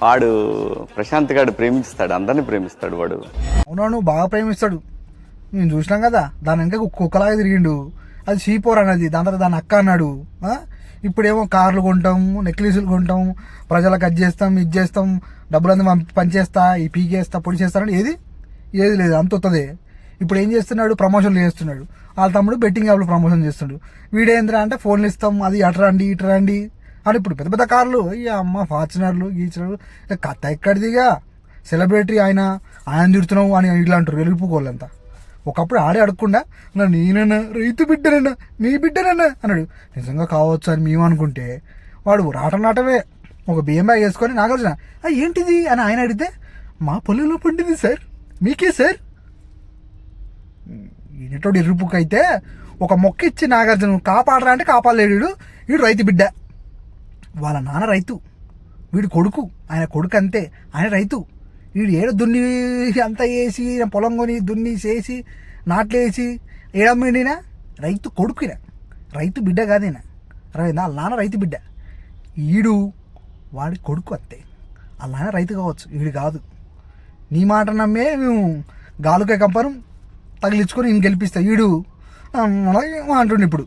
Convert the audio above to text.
వాడు ప్రశాంత్ గాడు ప్రేమిస్తాడు, అందరిని ప్రేమిస్తాడు వాడు. అవునవును, బాగా ప్రేమిస్తాడు. మేము చూసినాం కదా, దాని ఇంకా కుక్కలాగా తిరిగిండు. అది షీపోర్ అన్నది, దాని తర్వాత దాని అక్క అన్నాడు. ఇప్పుడేమో కార్లు కొంటాం, నెక్లెస్లు కొంటాం, ప్రజలకు అది చేస్తాం, ఇది చేస్తాం, డబ్బులంతా పనిచేస్తా, ఈ పీకేస్తా, పొడి చేస్తానని ఏది లేదు, అంత వస్తుంది. ఇప్పుడు ఏం చేస్తున్నాడు, ప్రమోషన్లు చేస్తున్నాడు. వాళ్ళ తమ్ముడు బెట్టింగ్ యాప్లు ప్రమోషన్ చేస్తున్నాడు. వీడేంద్రా అంటే ఫోన్లు ఇస్తాం, అది అటరండి ఇటరండి అని. ఇప్పుడు పెద్ద పెద్ద కార్లు, ఈ అమ్మ ఫార్చునర్లు గీచర్లు, కథ ఎక్కడిదిగా. సెలబ్రిటీ ఆయన తిడుతున్నావు అని ఇట్లా అంటారు వెలిగిపోకోళ్ళంతా. ఒకప్పుడు ఆడే అడగకుండా నేనన్నా రైతు బిడ్డనన్నా, మీ బిడ్డనన్నా అన్నాడు. నిజంగా కావచ్చు అని మేము అనుకుంటే వాడు రాటనాటమే ఒక బియ్యం బ్యాగ్ వేసుకొని నాగార్జున ఏంటిది అని ఆయన అడిగితే, మా పొలంలో పండింది సార్, మీకే సార్. ఈయనటోడు ఎర్రుపుక్ అయితే ఒక మొక్క ఇచ్చి నాగార్జున కాపాడరా అంటే కాపాడలేడు. వీడు రైతు బిడ్డ, వాళ్ళ నాన్న రైతు, వీడు కొడుకు, ఆయన కొడుకు అంతే, ఆయన రైతు. వీడు ఏడ దున్ని అంతా వేసి పొలం కొని దున్ని చేసి నాట్లు వేసి ఏడమ్మిడినా రైతు కొడుకునా, రైతు బిడ్డ కాదేనా. వాళ్ళ నాన్న రైతు బిడ్డ, ఈడు వాడి కొడుకు అంతే. వాళ్ళ నాన్న రైతు కావచ్చు, వీడు కాదు. నీ మాట నమ్మే మేము గాలుకే కంపరం తగిలించుకొని ఈయన గెలిపిస్తా. వీడు అంటుండే ఇప్పుడు.